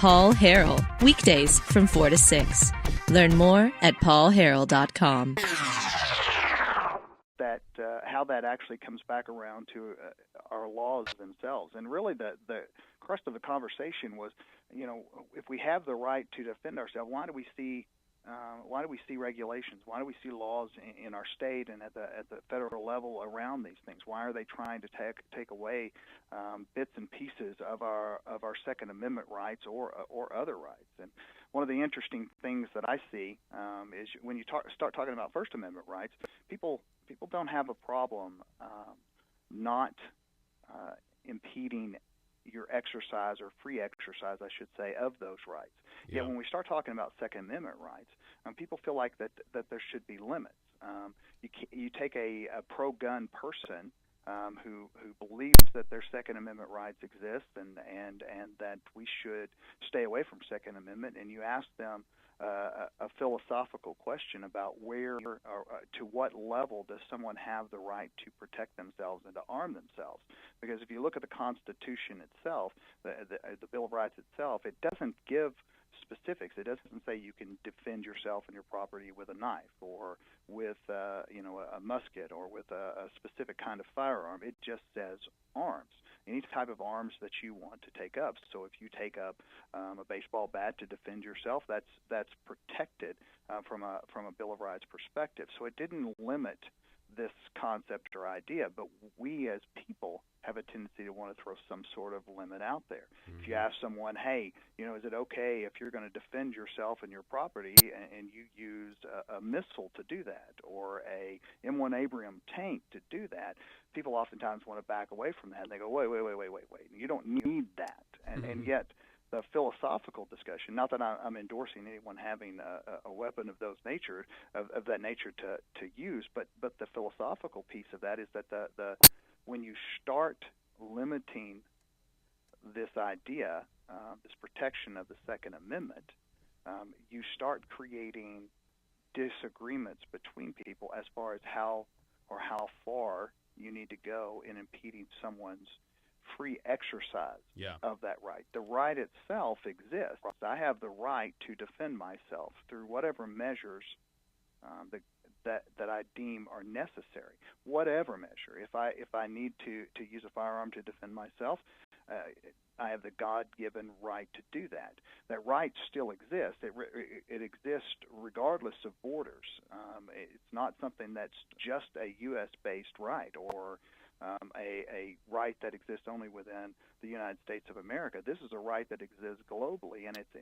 Paul Harrell, weekdays from 4 to 6. Learn more at paulharrell.com. That how that actually comes back around to our laws themselves. And really the crust of the conversation was, if we have the right to defend ourselves, why do we see regulations? Why do we see laws in our state and at the federal level around these things? Why are they trying to take away bits and pieces of our Second Amendment rights or other rights? And one of the interesting things that I see is when you start talking about First Amendment rights, people don't have a problem not impeding your exercise or free exercise, I should say, of those rights. Yeah. Yet when we start talking about Second Amendment rights, people feel like that there should be limits. You take a pro-gun person who believes that their Second Amendment rights exist and that we should stay away from Second Amendment, and you ask them a philosophical question about where or to what level does someone have the right to protect themselves and to arm themselves. Because if you look at the Constitution itself, the Bill of Rights itself, it doesn't give specifics. It doesn't say you can defend yourself and your property with a knife or with a musket or with a specific kind of firearm. It just says arms. Any type of arms that you want to take up. So if you take up a baseball bat to defend yourself, that's protected from a Bill of Rights perspective. So it didn't limit this concept or idea, but we as people have a tendency to want to throw some sort of limit out there. Mm-hmm. If you ask someone, hey, is it okay if you're going to defend yourself and your property and you use a missile to do that or a M1 Abrams tank to do that, people oftentimes want to back away from that. And they go, wait. You don't need that. And yet the philosophical discussion, not that I'm endorsing anyone having a weapon of that nature to use, but the philosophical piece of that is that the when you start limiting this idea, this protection of the Second Amendment, you start creating disagreements between people as far as how far you need to go in impeding someone's free exercise of that right. The right itself exists. I have the right to defend myself through whatever measures that I deem are necessary, whatever measure. If I need to use a firearm to defend myself, I have the God-given right to do that. That right still exists. It exists regardless of borders. It's not something that's just a U.S.-based right or a right that exists only within the United States of America. This is a right that exists globally, and it's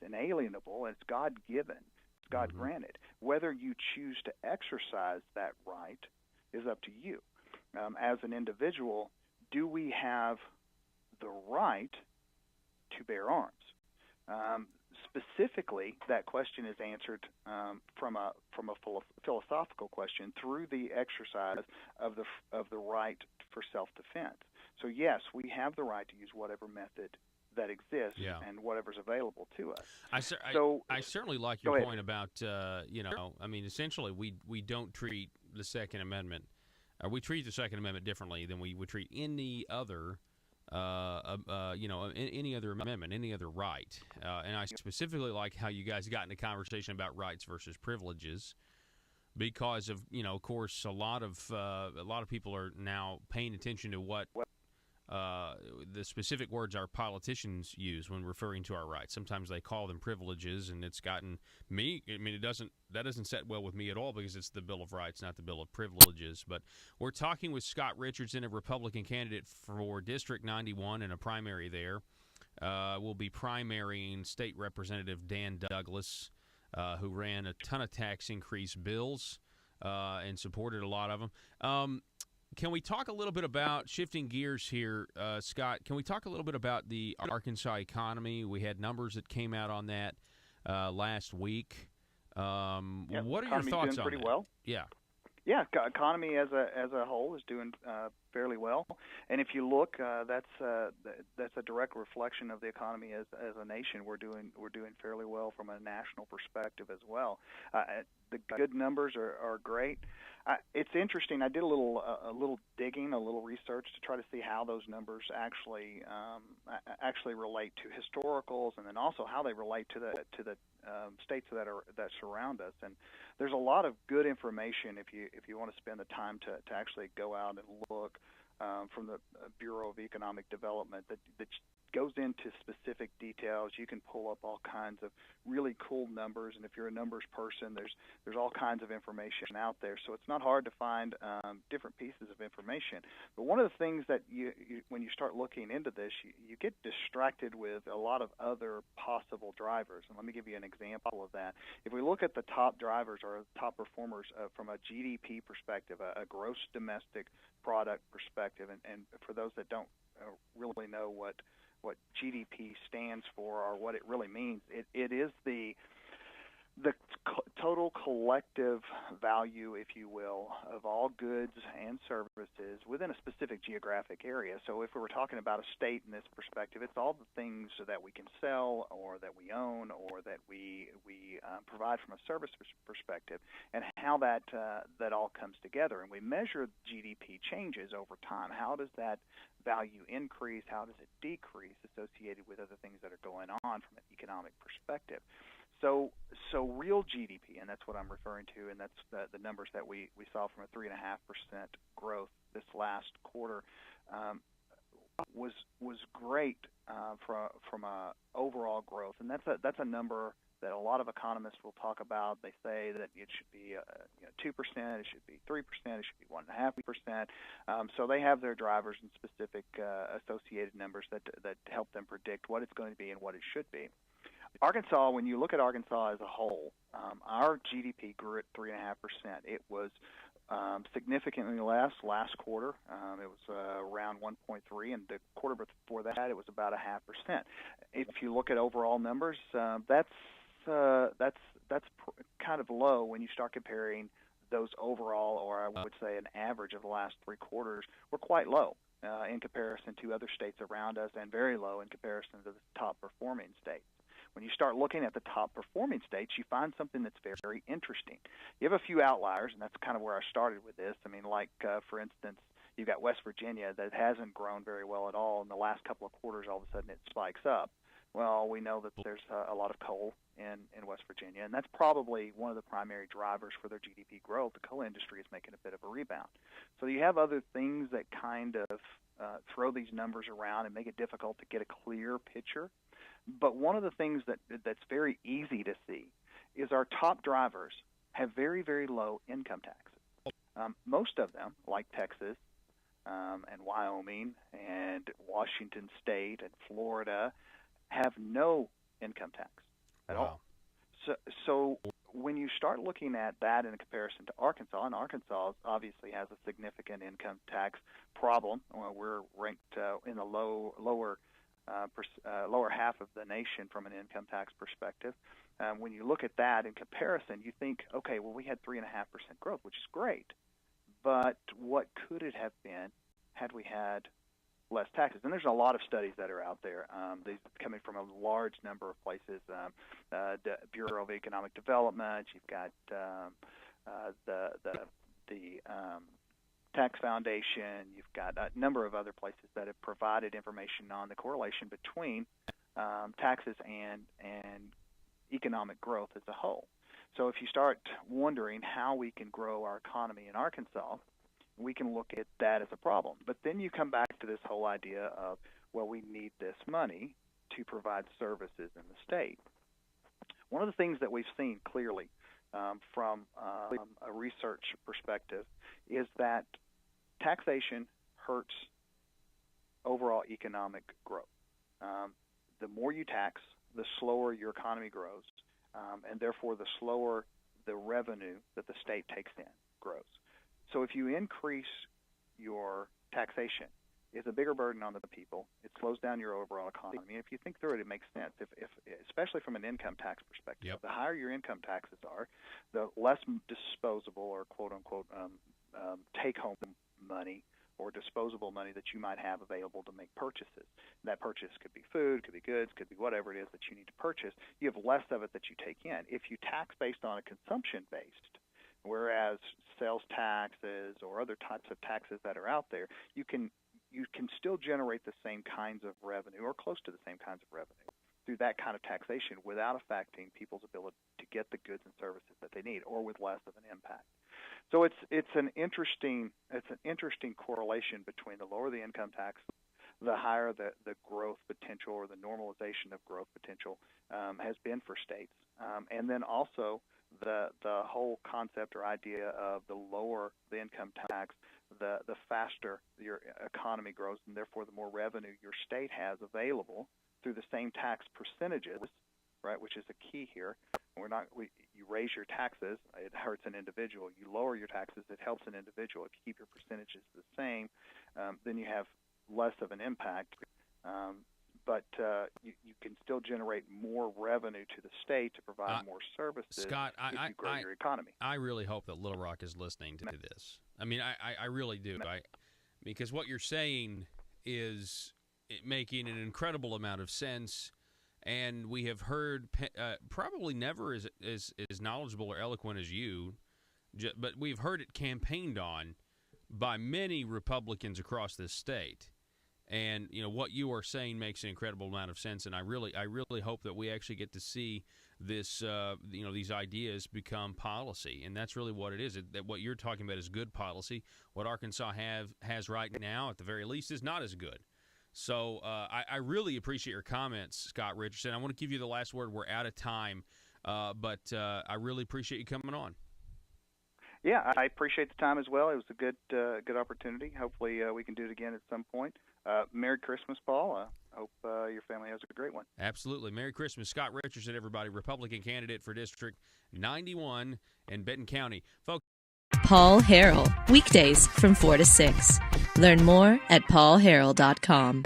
inalienable, and it's God-given. It's God-granted. Whether you choose to exercise that right is up to you. As an individual, do we have the right to bear arms? Specifically, that question is answered from a philosophical question through the exercise of the right for self-defense. So yes, we have the right to use whatever method that exists and whatever's available to us. I certainly like your point about essentially we don't treat the Second Amendment, or we treat the Second Amendment differently than we would treat any other. Any other amendment, any other right, and I specifically like how you guys got into conversation about rights versus privileges, because of course, a lot of people are now paying attention to what the specific words our politicians use when referring to our rights. Sometimes they call them privileges, and it's gotten me. I mean, that doesn't set well with me at all, because it's the Bill of Rights, not the Bill of Privileges. But we're talking with Scott Richardson, a Republican candidate for District 91 in a primary there. We'll be primarying State Representative Dan Douglas, who ran a ton of tax increase bills and supported a lot of them. Can we talk a little bit about, shifting gears here, Scott, can we talk a little bit about the Arkansas economy? We had numbers that came out on that last week. What are your thoughts on pretty that? Well. Yeah. Yeah, economy as a whole is doing fairly well. And if you look, that's a direct reflection of the economy as a nation. We're doing fairly well from a national perspective as well. The good numbers are great. It's interesting. I did a little digging, a little research to try to see how those numbers actually relate to historicals, and then also how they relate to the states that surround us. And there's a lot of good information if you want to spend the time to actually go out and look from the Bureau of Economic Development that goes into specific details. You can pull up all kinds of really cool numbers, and if you're a numbers person, there's all kinds of information out there. So it's not hard to find different pieces of information. But one of the things that you when you start looking into this, you get distracted with a lot of other possible drivers. And let me give you an example of that. If we look at the top drivers or top performers from a GDP perspective, a gross domestic product perspective, and for those that don't really know what GDP stands for or what it really means, it is the total collective value, if you will, of all goods and services within a specific geographic area. So if we were talking about a state in this perspective, it's all the things that we can sell or that we own or that we provide from a service perspective, and how that all comes together. And we measure GDP changes over time. How does that value increase? How does it decrease associated with other things that are going on from an economic perspective? So real GDP, and that's what I'm referring to, and that's the numbers that we saw from a 3.5% growth this last quarter, was great from a overall growth, and that's a number that a lot of economists will talk about. They say that it should be 2%, it should be 3%, it should be 1.5%. So they have their drivers and specific associated numbers that help them predict what it's going to be and what it should be. Arkansas, when you look at Arkansas as a whole, our GDP grew at 3.5%. It was significantly less last quarter. It was around 1.3, and the quarter before that, it was about 0.5%. If you look at overall numbers, that's kind of low when you start comparing those overall, or I would say an average of the last three quarters, were quite low in comparison to other states around us, and very low in comparison to the top performing states. When you start looking at the top performing states, you find something that's very, very interesting. You have a few outliers, and that's kind of where I started with this. I mean, like, for instance, you've got West Virginia that hasn't grown very well at all. In the last couple of quarters, all of a sudden it spikes up. Well, we know that there's a lot of coal in West Virginia, and that's probably one of the primary drivers for their GDP growth. The coal industry is making a bit of a rebound. So you have other things that kind of throw these numbers around and make it difficult to get a clear picture. But one of the things that's very easy to see is our top drivers have very, very low income taxes. Most of them, like Texas and Wyoming and Washington State and Florida, have no income tax at all. So when you start looking at that in comparison to Arkansas, and Arkansas obviously has a significant income tax problem. We're ranked in the lower half of the nation from an income tax perspective. When you look at that in comparison, you think, okay, well, we had 3.5% growth, which is great, but what could it have been had we had less taxes? And there's a lot of studies that are out there. These coming from a large number of places. The Bureau of Economic Development. You've got the Tax Foundation. You've got a number of other places that have provided information on the correlation between taxes and economic growth as a whole. So if you start wondering how we can grow our economy in Arkansas, we can look at that as a problem. But then you come back to this whole idea of, well, we need this money to provide services in the state. One of the things that we've seen clearly from a research perspective is that taxation hurts overall economic growth. The more you tax, the slower your economy grows, and therefore the slower the revenue that the state takes in grows. So if you increase your taxation, it's a bigger burden on the people. It slows down your overall economy. If you think through it, it makes sense. If especially from an income tax perspective, Yep. The higher your income taxes are, the less disposable or quote unquote take home money or disposable money that you might have available to make purchases. That purchase could be food, could be goods, could be whatever it is that you need to purchase. You have less of it that you take in. If you tax based on a consumption-based, whereas sales taxes or other types of taxes that are out there, you can still generate the same kinds of revenue or close to the same kinds of revenue through that kind of taxation without affecting people's ability to get the goods and services that they need, or with less of an impact. So it's an interesting correlation between the lower the income tax, the higher the growth potential or the normalization of growth potential has been for states, and then also the whole concept or idea of the lower the income tax, the faster your economy grows, and therefore the more revenue your state has available through the same tax percentages, right? Which is a key here. You raise your taxes, it hurts an individual. You lower your taxes, it helps an individual. If you keep your percentages the same, then you have less of an impact. But you can still generate more revenue to the state to provide more services. Scott, if you grow your economy. I really hope that Little Rock is listening to this. I mean, I really do. Because what you're saying is making an incredible amount of sense, and we have heard probably never as knowledgeable or eloquent as you, but we've heard it campaigned on by many Republicans across this state. And what you are saying makes an incredible amount of sense, and I really hope that we actually get to see this these ideas become policy, and that's really what it is. That what you're talking about is good policy. What Arkansas has right now, at the very least, is not as good. So I really appreciate your comments, Scott Richardson. I want to give you the last word. We're out of time, but I really appreciate you coming on. Yeah, I appreciate the time as well. It was a good opportunity. Hopefully we can do it again at some point. Merry Christmas, Paul. Hope your family has a great one. Absolutely. Merry Christmas. Scott Richardson, everybody, Republican candidate for District 91 in Benton County. Folks. Paul Harrell, weekdays from 4 to 6. Learn more at paulharrell.com.